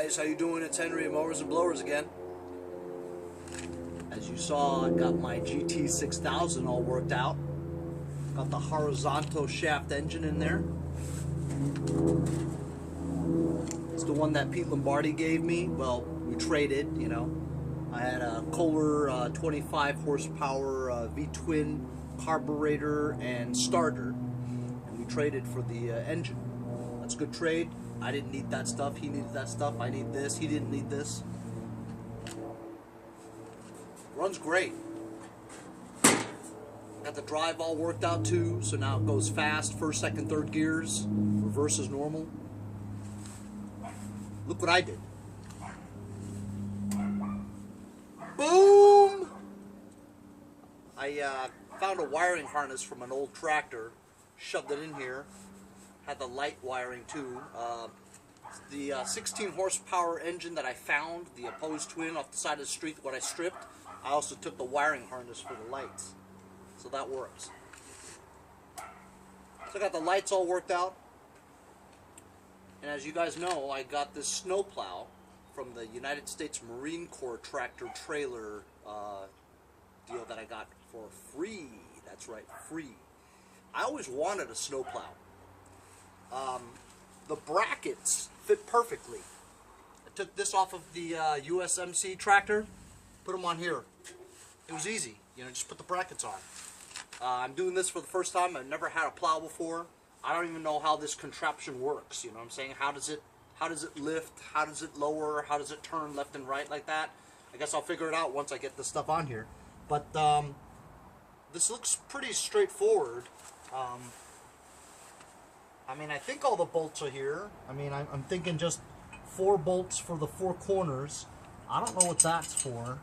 guys, how you doing? It's Henry at Mowers and Blowers again. As you saw, I got my GT6000 all worked out. Got the horizontal shaft engine in there. It's the one that Pete Lombardi gave me. Well, we traded, you know. I had a Kohler 25 horsepower V-twin carburetor and starter, and we traded for the engine. That's a good trade. I didn't need that stuff. He needed that stuff. I need this. He didn't need this. Runs great. Got the drive all worked out too, so now it goes fast. First, second, third gears. Reverse is normal. Look what I did. Boom! I found a wiring harness from an old tractor, shoved it in here. Had the light wiring too. The 16 horsepower engine that I found, the opposed twin off the side of the street, what I stripped, I also took the wiring harness for the lights. So that works. So I got the lights all worked out. And as you guys know, I got this snow plow from the United States Marine Corps tractor trailer deal that I got for free. That's right, free. I always wanted a snow plow. The brackets fit perfectly. I took this off of the USMC tractor, put them on here. It was easy, you know, just put the brackets on. I'm doing this for the first time. I've never had a plow before. I don't even know how this contraption works, you know what I'm saying? How does it lift? How does it lower? How does it turn left and right like that? I guess I'll figure it out once I get this stuff on here. But this looks pretty straightforward. I mean, I think all the bolts are here. I mean, I'm thinking just 4 bolts for the 4 corners. I don't know what that's for.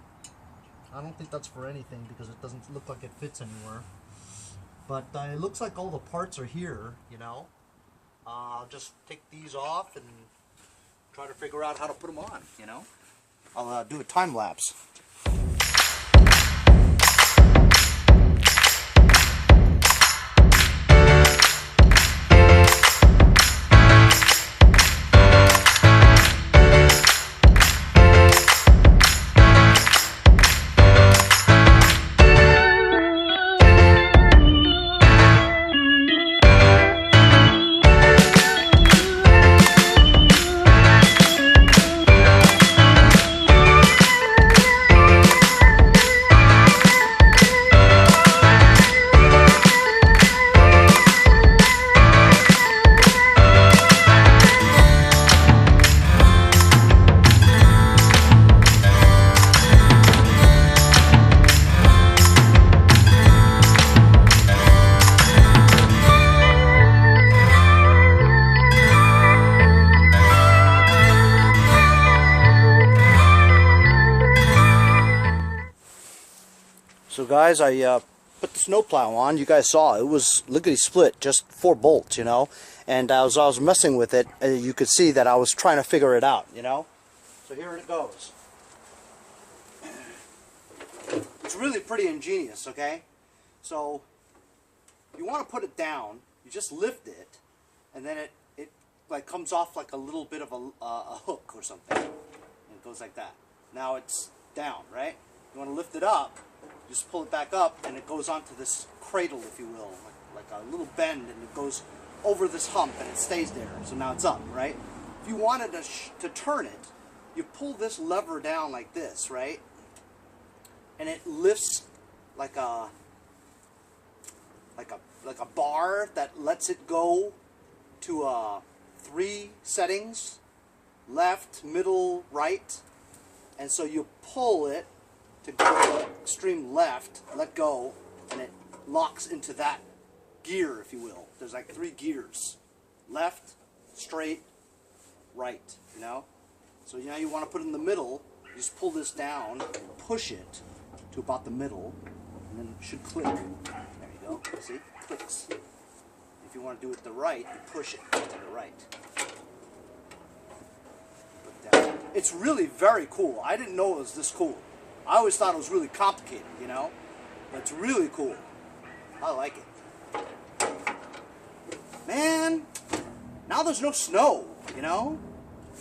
I don't think that's for anything because it doesn't look like it fits anywhere. But it looks like all the parts are here, you know. I'll just take these off and try to figure out how to put them on, you know. I'll do a time lapse. So guys, I put the snowplow on. You guys saw it was lickety split, just 4 bolts, you know. And as I was messing with it, you could see that I was trying to figure it out, you know. So here it goes. It's really pretty ingenious, okay. So you want to put it down. You just lift it, and then it like comes off like a little bit of a hook or something, and it goes like that. Now it's down, right? You want to lift it up. Just pull it back up, and it goes onto this cradle, if you will, like a little bend, and it goes over this hump, and it stays there. So now it's up, right? If you wanted to turn it, you pull this lever down like this, right? And it lifts like a bar that lets it go to 3 settings: left, middle, right. And so you pull it to go to extreme left, let go, and it locks into that gear, if you will. There's like 3 gears: left, straight, right, you know. So now you want to put it in the middle. You just pull this down and push it to about the middle, and then it should click. There you go. See? It clicks. If you want to do it the right, you push it to the right. Put down. It's really very cool. I didn't know it was this cool. I always thought it was really complicated, you know, but it's really cool. I like it. Man, now there's no snow, you know?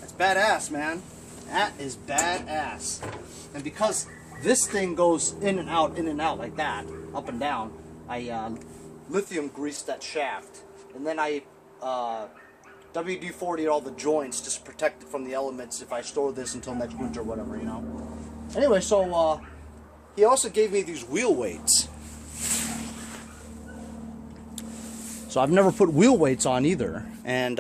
That's badass, man. That is badass. And because this thing goes in and out like that, up and down, I lithium greased that shaft. And then I WD-40'd all the joints just to protect it from the elements if I store this until next winter or whatever, you know. Anyway, so he also gave me these wheel weights. So I've never put wheel weights on either. And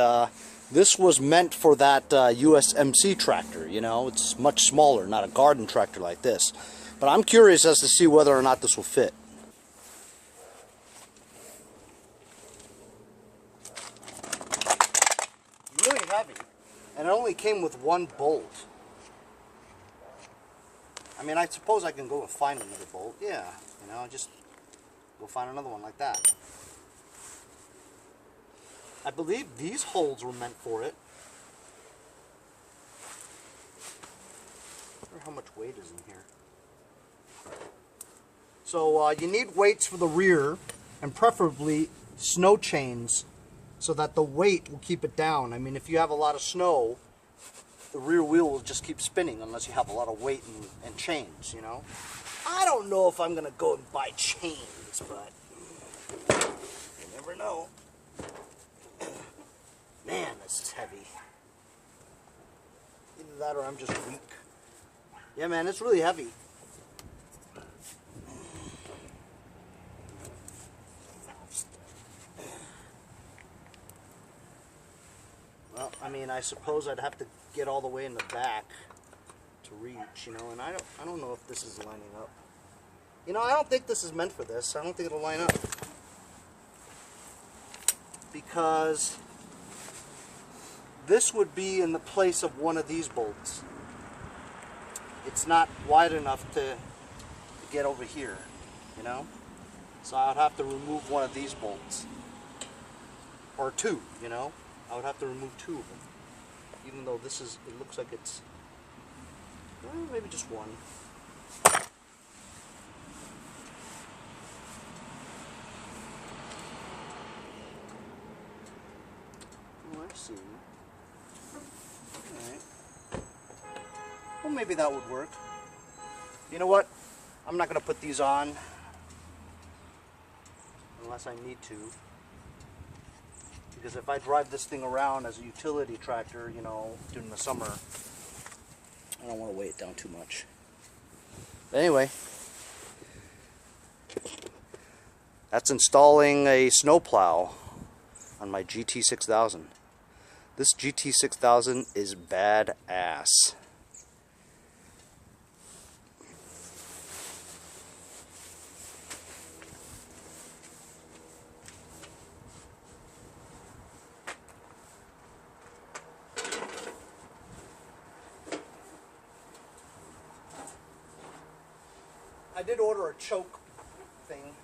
this was meant for that USMC tractor, you know. It's much smaller, not a garden tractor like this. But I'm curious as to see whether or not this will fit. Really heavy. And it only came with one bolt. I mean, I suppose I can go and find another bolt. Yeah, you know, just go find another one like that. I believe these holes were meant for it. I wonder how much weight is in here. So you need weights for the rear, and preferably snow chains, so that the weight will keep it down. I mean, if you have a lot of snow, the rear wheel will just keep spinning unless you have a lot of weight and chains, you know. I don't know if I'm going to go and buy chains, but you never know. Man, this is heavy. Either that or I'm just weak. Yeah, man, it's really heavy. Well, I mean, I suppose I'd have to get all the way in the back to reach, you know, and I don't know if this is lining up. You know, I don't think this is meant for this. I don't think it'll line up. Because this would be in the place of one of these bolts. It's not wide enough to get over here, you know? So I'd have to remove one of these bolts. Or two, you know? I would have to remove two of them. Even though this is, it looks like it's, well, maybe just one. Oh, I see. Alright. Well, maybe that would work. You know what? I'm not going to put these on unless I need to. Because if I drive this thing around as a utility tractor, you know, during the summer, I don't want to weigh it down too much. But anyway, that's installing a snowplow on my GT6000. This GT6000 is badass. I did order a choke thing.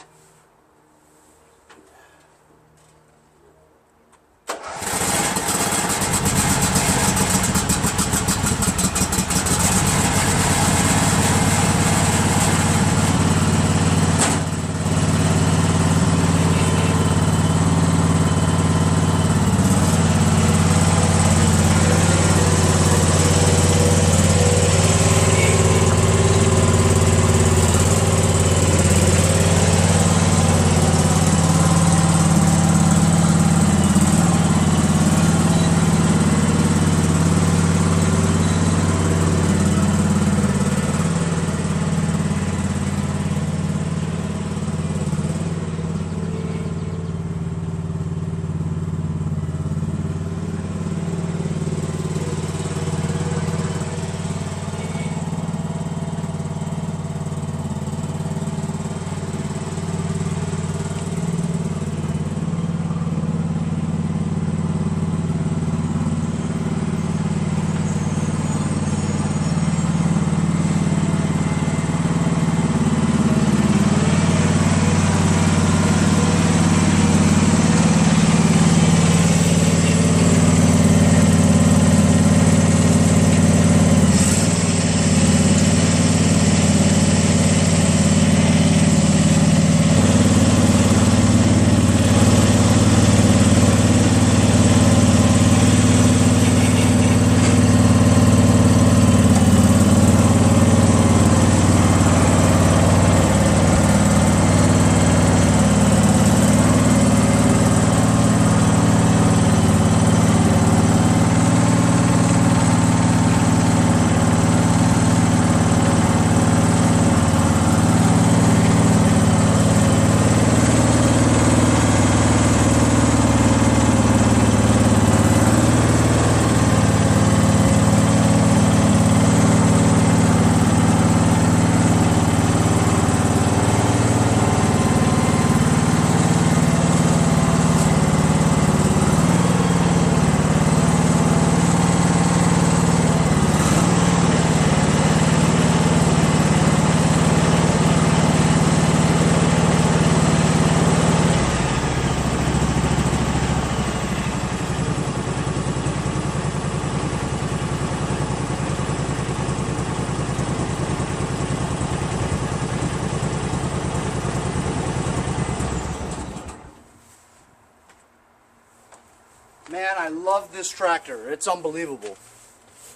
love this tractor. It's unbelievable.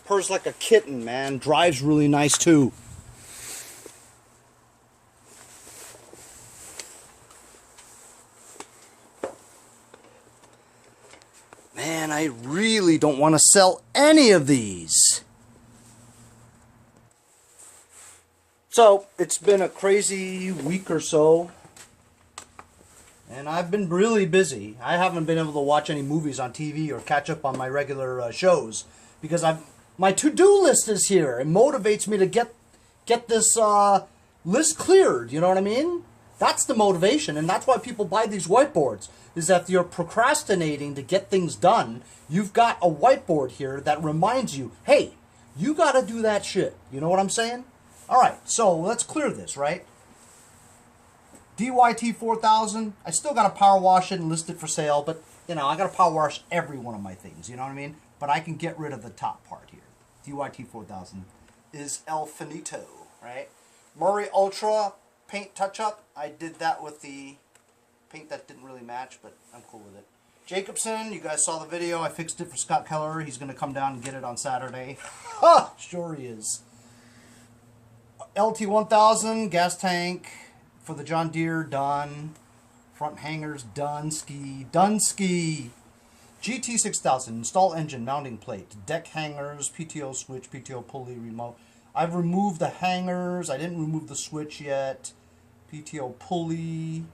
Purrs like a kitten, man. Drives really nice too. Man, I really don't want to sell any of these. So, it's been a crazy week or so. And I've been really busy. I haven't been able to watch any movies on TV or catch up on my regular shows. Because my to-do list is here. It motivates me to get this list cleared. You know what I mean? That's the motivation. And that's why people buy these whiteboards. Is that if you're procrastinating to get things done, you've got a whiteboard here that reminds you, hey, you got to do that shit. You know what I'm saying? All right, so let's clear this, right? DYT4000, I still got to power wash it and list it for sale, but, you know, I got to power wash every one of my things, you know what I mean? But I can get rid of the top part here. DYT4000 is El Finito, right? Murray Ultra paint touch-up, I did that with the paint that didn't really match, but I'm cool with it. Jacobson, you guys saw the video. I fixed it for Scott Keller. He's going to come down and get it on Saturday. Ha! Sure he is. LT1000, gas tank for the John Deere, done. Front hangers, done. Ski. GT6000, install engine, mounting plate, deck hangers, PTO switch, PTO pulley, remote. I've removed the hangers. I didn't remove the switch yet. PTO pulley.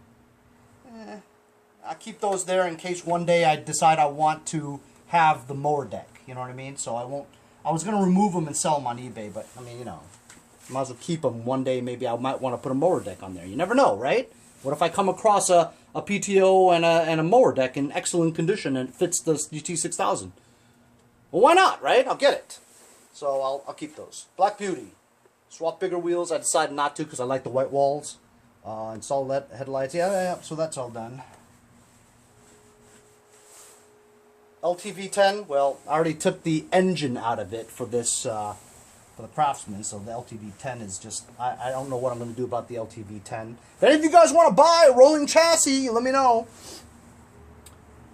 I'll keep those there in case one day I decide I want to have the mower deck. You know what I mean? So I won't. I was going to remove them and sell them on eBay, but I mean, you know, might as well keep them. One day maybe I might want to put a mower deck on there. You never know, right? What if I come across a PTO and a mower deck in excellent condition and it fits the GT6000? Well, why not, right? I'll get it. So I'll keep those. Black Beauty. Swap bigger wheels. I decided not to because I like the white walls. Install headlights. Yeah, so that's all done. LTV10, well, I already took the engine out of it for this, for the Craftsman, so the LTV10 is just, I don't know what I'm going to do about the LTV10. If any of you guys want to buy a rolling chassis, let me know.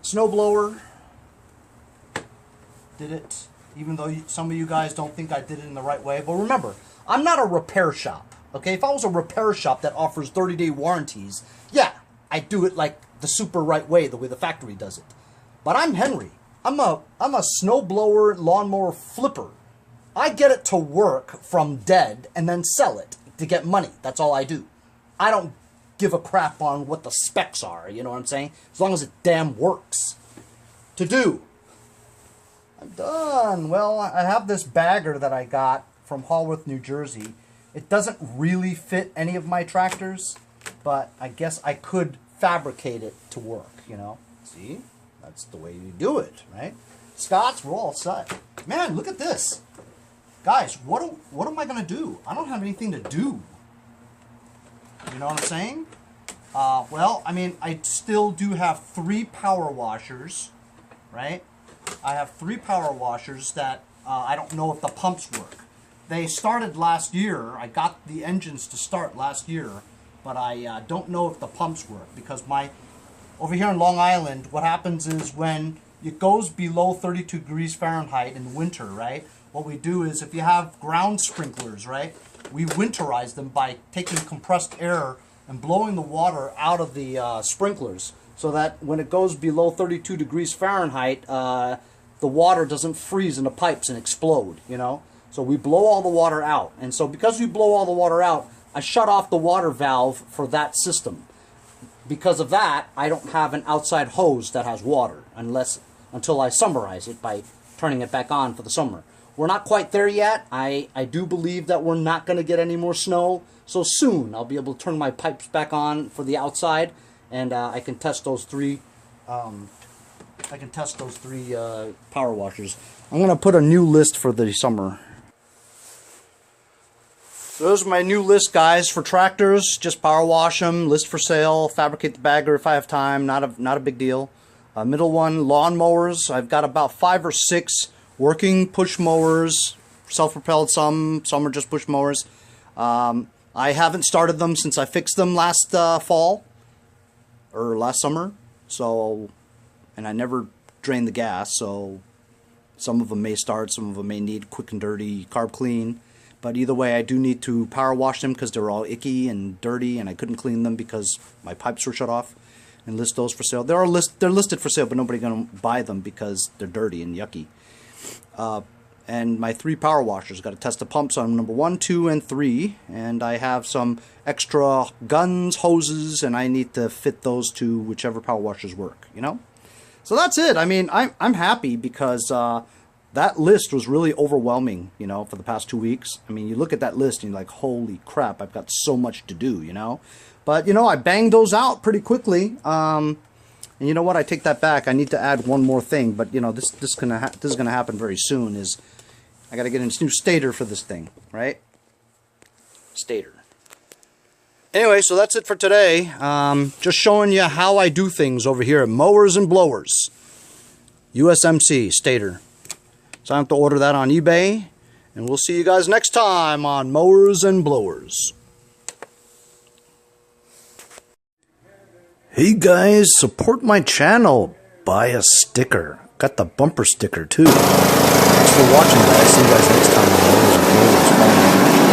Snowblower. Did it, even though some of you guys don't think I did it in the right way. But remember, I'm not a repair shop, okay? If I was a repair shop that offers 30-day warranties, yeah, I'd do it like the super right way, the way the factory does it. But I'm Henry. I'm a snowblower lawnmower flipper. I get it to work from dead and then sell it to get money. That's all I do. I don't give a crap on what the specs are, you know what I'm saying? As long as it damn works. To do. I'm done. Well, I have this bagger that I got from Hallworth, New Jersey. It doesn't really fit any of my tractors, but I guess I could fabricate it to work, you know? See? That's the way you do it, right? Scott's, we're all set. Man, look at this. Guys, what am I going to do? I don't have anything to do. You know what I'm saying? Well, I mean, I still do have 3 power washers, right? I have 3 power washers that I don't know if the pumps work. They started last year. I got the engines to start last year, but I don't know if the pumps work because over here in Long Island, what happens is when it goes below 32 degrees Fahrenheit in winter, right? What we do is if you have ground sprinklers, right? We winterize them by taking compressed air and blowing the water out of the sprinklers so that when it goes below 32 degrees Fahrenheit, the water doesn't freeze in the pipes and explode, you know? So we blow all the water out. And so because we blow all the water out, I shut off the water valve for that system. Because of that, I don't have an outside hose that has water until I summerize it by turning it back on for the summer. We're not quite there yet. I do believe that we're not going to get any more snow. So soon I'll be able to turn my pipes back on for the outside, and I can test those 3. Power washers. I'm going to put a new list for the summer. So those are my new list, guys, for tractors. Just power wash them, list for sale, fabricate the bagger if I have time. Not a big deal. Middle one, lawn mowers. I've got about 5 or 6 working push mowers, self-propelled. Some are just push mowers. I haven't started them since I fixed them last fall or last summer. So, and I never drain the gas, so some of them may start, some of them may need quick and dirty carb clean. But either way, I do need to power wash them because they're all icky and dirty, and I couldn't clean them because my pipes were shut off, and list those for sale. They're listed for sale, but nobody's going to buy them because they're dirty and yucky. And my 3 power washers, got to test the pumps on number 1, 2, and 3, and I have some extra guns, hoses, and I need to fit those to whichever power washers work, you know? So that's it. I mean, I'm happy because that list was really overwhelming, you know, for the past 2 weeks. I mean, you look at that list and you're like, holy crap, I've got so much to do, you know? But, you know, I banged those out pretty quickly. And you know what? I take that back. I need to add one more thing, but, you know, this is gonna happen very soon, is I got to get a new stator for this thing, right? Stator. Anyway, so that's it for today. Just showing you how I do things over here at Mowers and Blowers. USMC stator. So I have to order that on eBay. And we'll see you guys next time on Mowers and Blowers. Hey guys, support my channel. Buy a sticker. Got the bumper sticker too. Thanks for watching, guys. See you guys next time on Mowers and Blowers.